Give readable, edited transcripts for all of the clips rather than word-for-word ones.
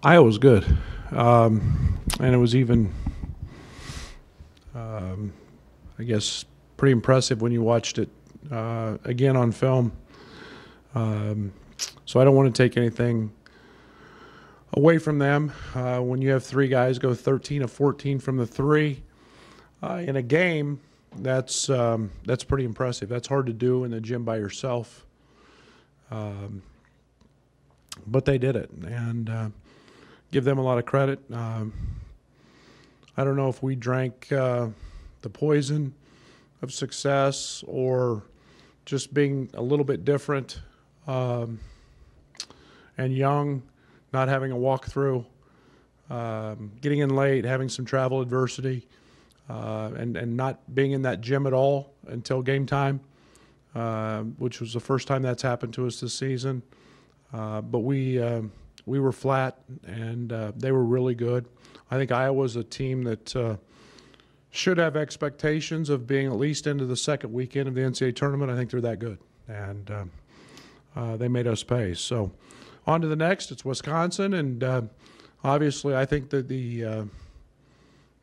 Iowa was good, and it was even, I guess, pretty impressive when you watched it again on film. So I don't want to take anything away from them. When you have three guys go 13 of 14 from the three in a game, that's pretty impressive. That's hard to do in the gym by yourself. But they did it, and give them a lot of credit. I don't know if we drank the poison of success or just being a little bit different and young, not having a walkthrough, getting in late, having some travel adversity, and not being in that gym at all until game time, which was the first time that's happened to us this season. But we were flat, and they were really good. I think Iowa's a team that should have expectations of being at least into the second weekend of the NCAA tournament. I think they're that good, and they made us pay. So on to the next. It's Wisconsin, and obviously I think that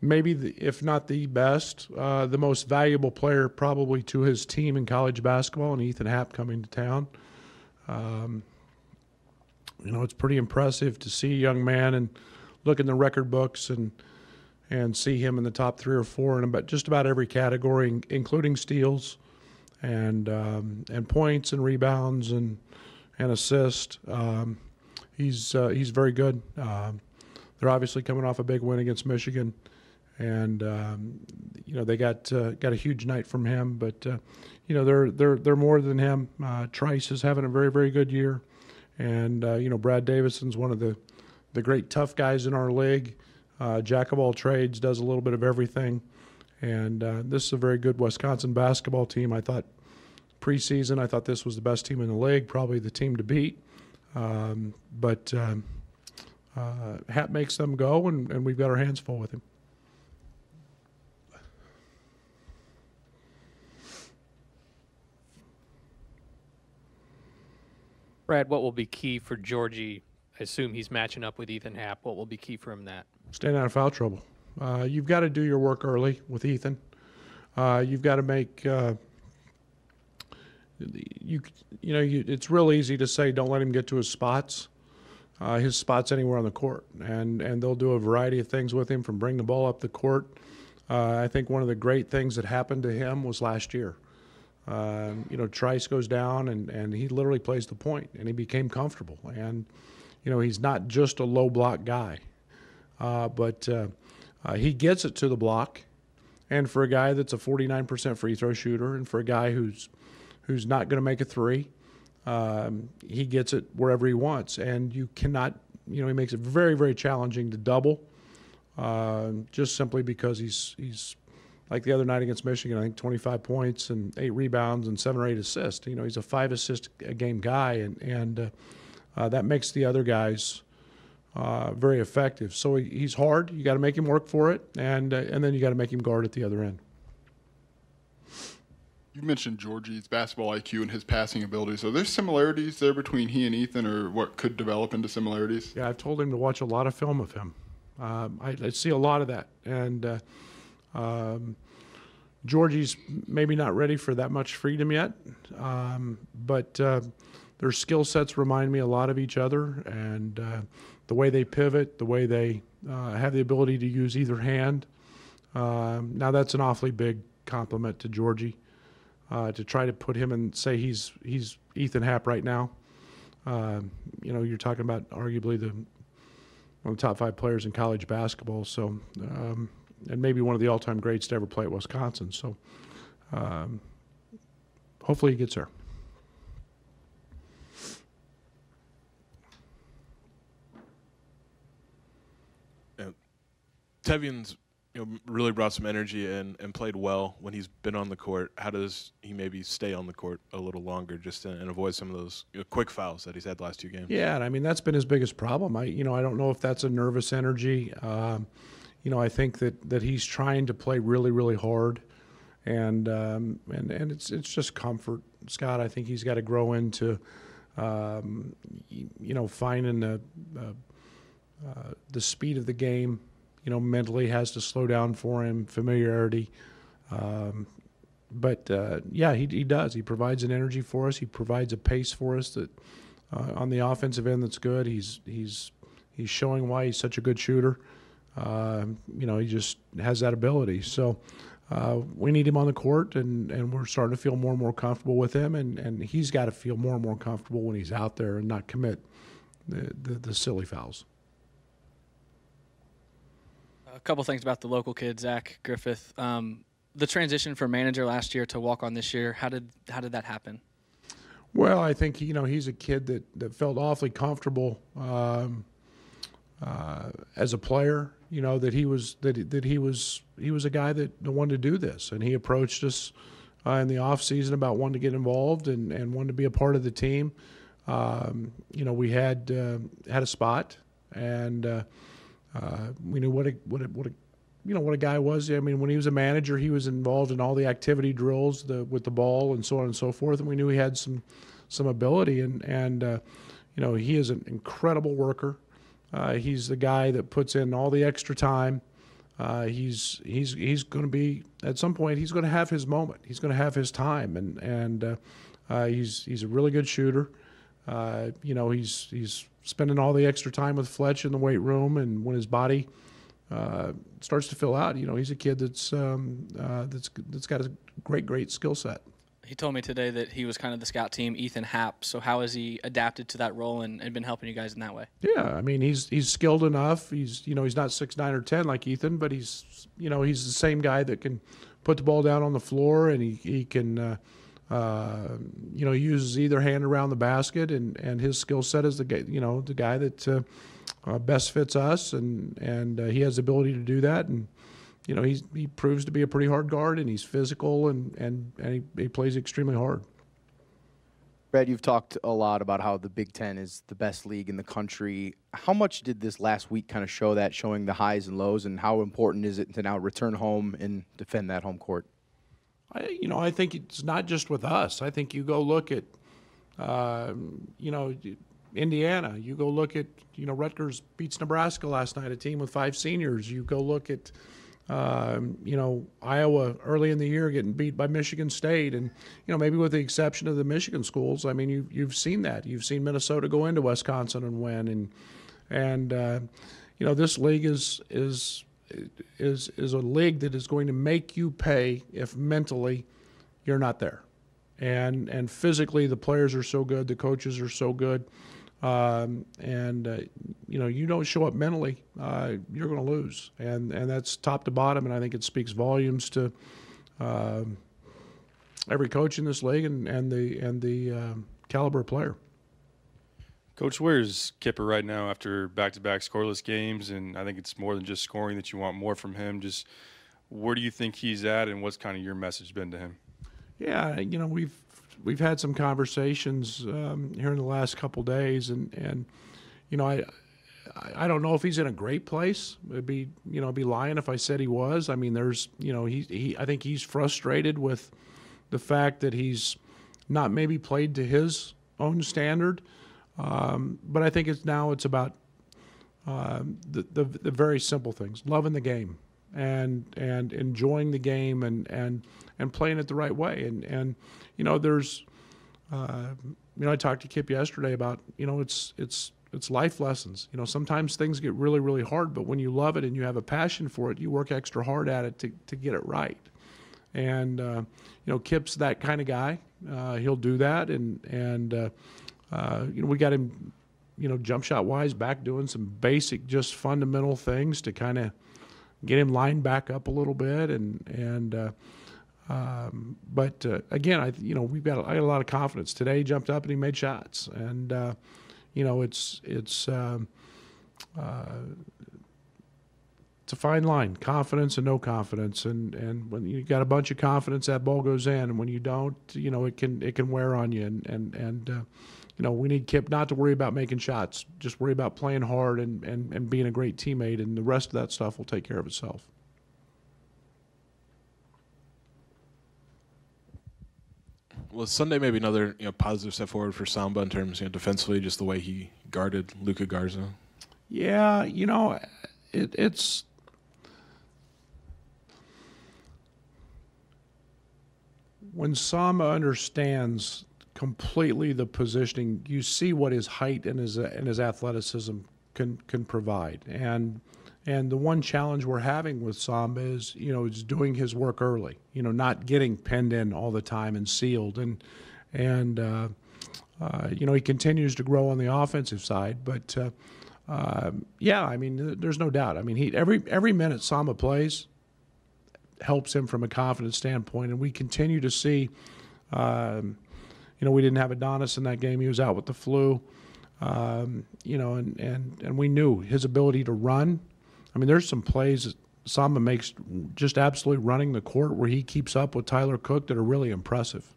if not the best, the most valuable player probably to his team in college basketball, and Ethan Happ coming to town. It's pretty impressive to see a young man and look in the record books and see him in the top 3 or 4 in just about every category, including steals and points and rebounds and assists. He's very good. They're obviously coming off a big win against Michigan, and they got a huge night from him. But they're more than him. Trice is having a very, very good year. And, Brad Davison's one of the great tough guys in our league. Jack of all trades, does a little bit of everything. And this is a very good Wisconsin basketball team. I thought preseason, I thought this was the best team in the league, probably the team to beat. But Happ makes them go, and we've got our hands full with him. Brad, what will be key for Georgie? I assume he's matching up with Ethan Happ. What will be key for him that? Staying out of foul trouble. You've got to do your work early with Ethan. You've got to make it's real easy to say don't let him get to his spots. His spots anywhere on the court, and they'll do a variety of things with him, from bring the ball up the court. I think one of the great things that happened to him was last year. Trice goes down, and he literally plays the point, and he became comfortable. And, he's not just a low block guy, but he gets it to the block. And for a guy that's a 49% free throw shooter, and for a guy who's not going to make a three, he gets it wherever he wants. And you cannot, he makes it very, very challenging to double, just simply because he's like the other night against Michigan, I think 25 points and 8 rebounds and 7 or 8 assists. He's a 5-assist-a-game guy, and that makes the other guys very effective. So he's hard. You got to make him work for it, and then you got to make him guard at the other end. You mentioned Georgie's basketball IQ and his passing abilities. Are there similarities there between he and Ethan, or what could develop into similarities? Yeah, I've told him to watch a lot of film of him. I see a lot of that, and Georgie's maybe not ready for that much freedom yet, but their skill sets remind me a lot of each other, and the way they pivot, the way they have the ability to use either hand. Now that's an awfully big compliment to Georgie, to try to put him and say he's Ethan Happ right now. You're talking about arguably one of the top 5 players in college basketball, so and maybe one of the all-time greats to ever play at Wisconsin. So hopefully he gets there. Tevyen's really brought some energy and played well when he's been on the court. How does he maybe stay on the court a little longer just and avoid some of those quick fouls that he's had the last 2 games? Yeah, and I mean that's been his biggest problem. I don't know if that's a nervous energy. I think that he's trying to play really, really hard, and it's just comfort, Scott. I think he's got to grow into, finding the speed of the game, mentally has to slow down for him, familiarity. But yeah, he does. He provides an energy for us. He provides a pace for us that on the offensive end that's good. He's showing why he's such a good shooter. He just has that ability. So we need him on the court, and we're starting to feel more and more comfortable with him. And he's got to feel more and more comfortable when he's out there and not commit the silly fouls. A couple things about the local kid, Zach Griffith. The transition from manager last year to walk on this year, how did that happen? Well, I think he's a kid that felt awfully comfortable as a player. That he was a guy that wanted to do this, and he approached us in the off season about wanting to get involved and wanted to be a part of the team. We had a spot, and we knew what a guy was. I mean, when he was a manager, he was involved in all the activity drills with the ball and so on and so forth, and we knew he had some ability. And he is an incredible worker. He's the guy that puts in all the extra time. He's going to be, at some point, he's going to have his moment. He's going to have his time, and he's a really good shooter. He's spending all the extra time with Fletch in the weight room, and when his body starts to fill out, he's a kid that's got a great skill set. He told me today that he was kind of the scout team, Ethan Happ. So how has he adapted to that role and been helping you guys in that way? Yeah, I mean, he's skilled enough. He's not 6'9" or 10 like Ethan, but he's the same guy that can put the ball down on the floor, and he can uses either hand around the basket, and his skill set is the guy that best fits us, and he has the ability to do that. And he proves to be a pretty hard guard, and he's physical, and he plays extremely hard. Brad, you've talked a lot about how the Big Ten is the best league in the country. How much did this last week kind of show that, showing the highs and lows, and how important is it to now return home and defend that home court? I think it's not just with us. I think you go look at, Indiana. You go look at, Rutgers beats Nebraska last night, a team with 5 seniors. You go look at, Iowa early in the year getting beat by Michigan State, and maybe with the exception of the Michigan schools. I mean, you've seen that. You've seen Minnesota go into Wisconsin and win, and this league is a league that is going to make you pay if mentally you're not there, and physically the players are so good, the coaches are so good. You don't show up mentally, you're going to lose, and that's top to bottom. And I think it speaks volumes to every coach in this league and the caliber of player. Coach, where's Kipper right now after back-to-back scoreless games? And I think it's more than just scoring that you want more from him. Just where do you think he's at, and what's kind of your message been to him? Yeah, we've had some conversations here in the last couple days, and I don't know if he's in a great place. It'd be lying if I said he was. I mean, there's I think he's frustrated with the fact that he's not maybe played to his own standard, but I think it's about the very simple things, loving the game and enjoying the game and playing it the right way. And there's I talked to Kip yesterday about it's life lessons. Sometimes things get really, really hard, but when you love it and you have a passion for it, you work extra hard at it to get it right. And Kip's that kind of guy. He'll do that, and we got him jump shot wise back doing some basic, just fundamental things to kind of get him lined back up a little bit, but again, I had a lot of confidence today. He jumped up and he made shots, and it's a fine line, confidence and no confidence, and when you got a bunch of confidence, that ball goes in, and when you don't, it can wear on you, and we need Kip not to worry about making shots, just worry about playing hard and being a great teammate, and the rest of that stuff will take care of itself. Well, Sunday maybe another positive step forward for Samba in terms defensively, just the way he guarded Luka Garza. Yeah, it's when Samba understands completely the positioning, you see what his height and his athleticism can provide. And the one challenge we're having with Samba is doing his work early. Not getting pinned in all the time and sealed. And he continues to grow on the offensive side, but yeah, I mean, there's no doubt. I mean, every minute Samba plays helps him from a confidence standpoint, and we continue to see. We didn't have Adonis in that game; he was out with the flu. And we knew his ability to run. I mean, there's some plays that Samba makes just absolutely running the court where he keeps up with Tyler Cook that are really impressive.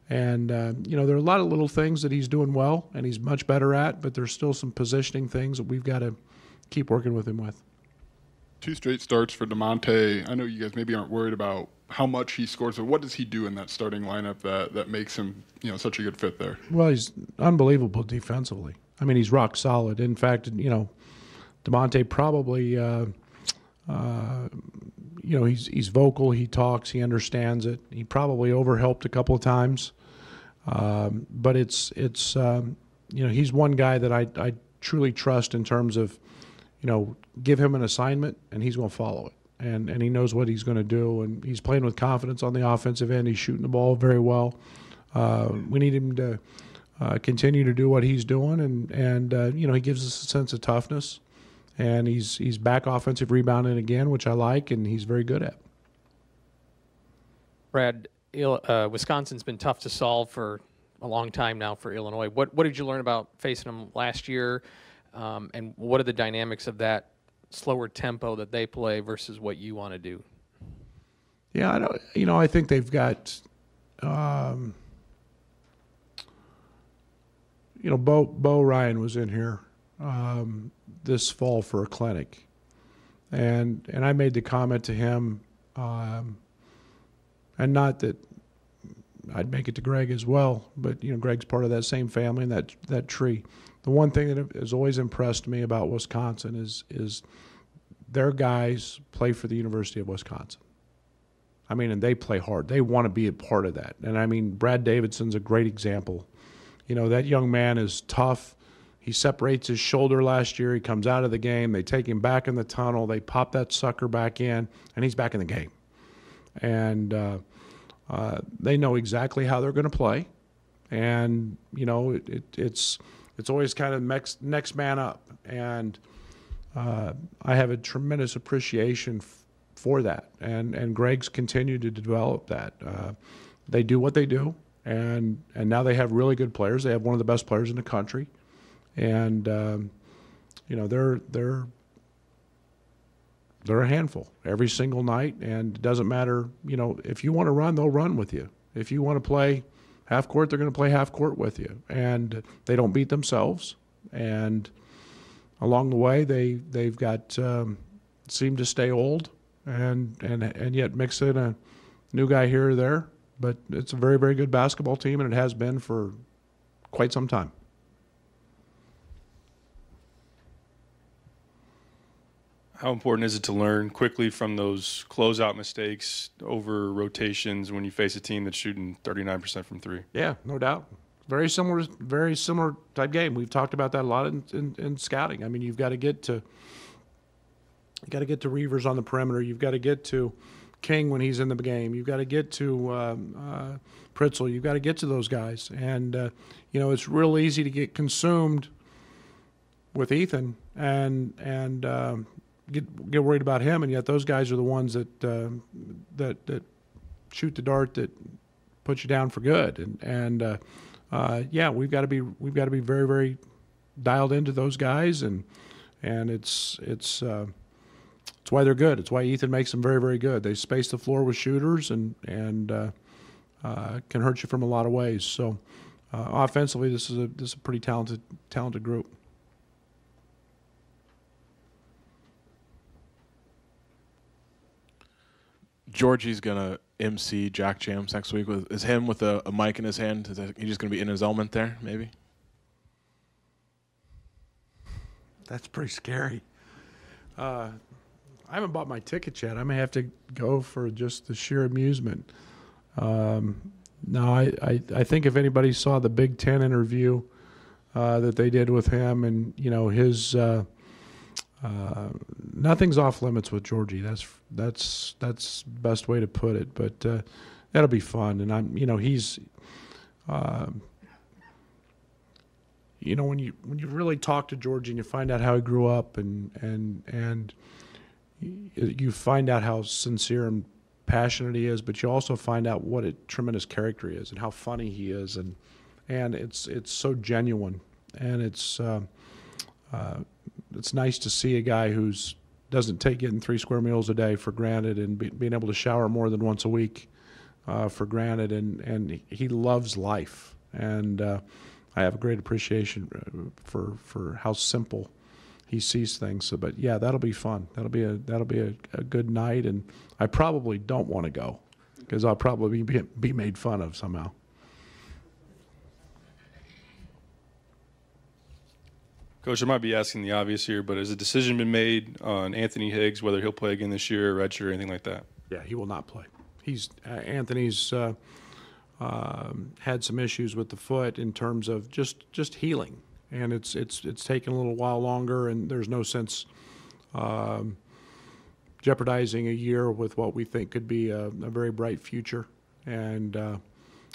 And, there are a lot of little things that he's doing well and he's much better at, but there's still some positioning things that we've got to keep working with him with. 2 straight starts for DeMonte. I know you guys maybe aren't worried about how much he scores, but what does he do in that starting lineup that makes him, such a good fit there? Well, he's unbelievable defensively. I mean, he's rock solid. In fact, DeMonte probably, he's vocal, he talks, he understands it. He probably overhelped a couple of times. But it's he's one guy that I truly trust in terms of, give him an assignment and he's going to follow it. And he knows what he's going to do. And he's playing with confidence on the offensive end. He's shooting the ball very well. We need him to continue to do what he's doing. And he gives us a sense of toughness. And he's back offensive rebounding again, which I like, and he's very good at. Brad, Wisconsin's been tough to solve for a long time now for Illinois. What did you learn about facing them last year, and what are the dynamics of that slower tempo that they play versus what you want to do? Yeah, I think they've got, Bo Ryan was in here this fall for a clinic, and I made the comment to him, and not that I'd make it to Greg as well, but Greg's part of that same family and that tree. The one thing that has always impressed me about Wisconsin is their guys play for the University of Wisconsin. I mean, and they play hard. They want to be a part of that. And I mean, Brad Davidson's a great example. That young man is tough. He separates his shoulder last year. He comes out of the game. They take him back in the tunnel. They pop that sucker back in, and he's back in the game. And they know exactly how they're going to play. And, it's always kind of next man up. And I have a tremendous appreciation for that. And Greg's continued to develop that. They do what they do. And now they have really good players. They have one of the best players in the country. And they're a handful every single night, and it doesn't matter. If you want to run, they'll run with you. If you want to play half court, they're going to play half court with you. And they don't beat themselves. And along the way, they've got seem to stay old, and yet mix in a new guy here or there. But it's a very, very good basketball team, and it has been for quite some time. How important is it to learn quickly from those closeout mistakes over rotations when you face a team that's shooting 39% from 3? Yeah, no doubt. Very similar type game. We've talked about that a lot in scouting. I mean, you've got to get to Reavers on the perimeter. You've got to get to King when he's in the game. You've got to get to Pritzl. You've got to get to those guys. And it's real easy to get consumed with Ethan and get worried about him, and yet those guys are the ones that shoot the dart that put you down for good. And we've got to be very, very dialed into those guys, and it's why they're good. It's why Ethan makes them very, very good. They space the floor with shooters and can hurt you from a lot of ways. So offensively, this is a pretty talented group. Georgie's gonna MC Jack Jams next week. Is him with a mic in his hand? Is he just gonna be in his element there, maybe? That's pretty scary. I haven't bought my ticket yet. I may have to go for just the sheer amusement. No, I think if anybody saw the Big Ten interview that they did with him, and his nothing's off limits with Georgie. That's the best way to put it. But that'll be fun, and he's. When you really talk to Georgie and you find out how he grew up, and you find out how sincere and passionate he is, but you also find out what a tremendous character he is and how funny he is, and it's so genuine, and it's nice to see a guy who's doesn't take getting 3 square meals a day for granted, and being able to shower more than once a week for granted, and he loves life, and I have a great appreciation for how simple he sees things. So, but yeah, that'll be fun. That'll be a good night, and I probably don't want to go because I'll probably be made fun of somehow. Coach, I might be asking the obvious here, but has a decision been made on Anthony Higgs, whether he'll play again this year, redshirt, or anything like that? Yeah, he will not play. Anthony's had some issues with the foot in terms of just healing, and it's taken a little while longer, and there's no sense jeopardizing a year with what we think could be a very bright future. And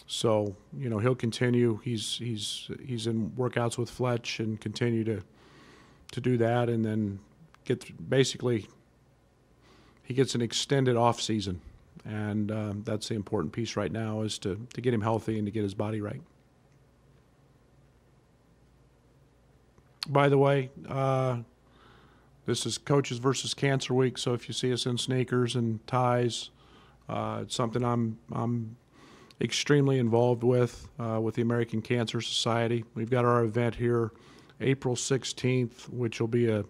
so he'll continue. He's in workouts with Fletch and continue to do that, and then basically he gets an extended off season. And that's the important piece right now, is to get him healthy and to get his body right. By the way, this is Coaches versus Cancer Week, so if you see us in sneakers and ties, it's something I'm extremely involved with the American Cancer Society. We've got our event here April 16th, which will be a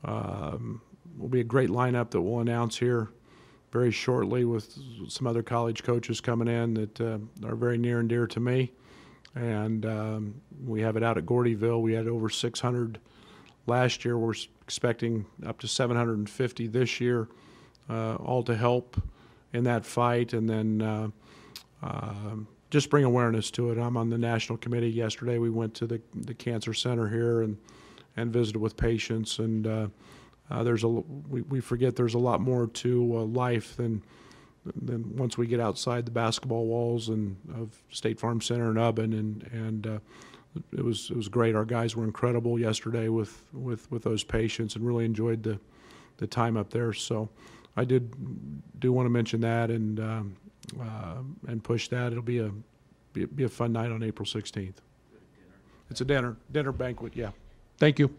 great lineup that we'll announce here very shortly, with some other college coaches coming in that are very near and dear to me. And we have it out at Gordyville. We had over 600 last year. We're expecting up to 750 this year, all to help in that fight. And then just bring awareness to it. I'm on the national committee. Yesterday we went to the cancer center here and visited with patients, and we forget there's a lot more to life than once we get outside the basketball walls and of State Farm Center and Ubben, and it was great. Our guys were incredible yesterday with those patients, and really enjoyed the time up there. So I do want to mention that and push that. It'll be a fun night on April 16th. It's a dinner banquet. Yeah. Thank you.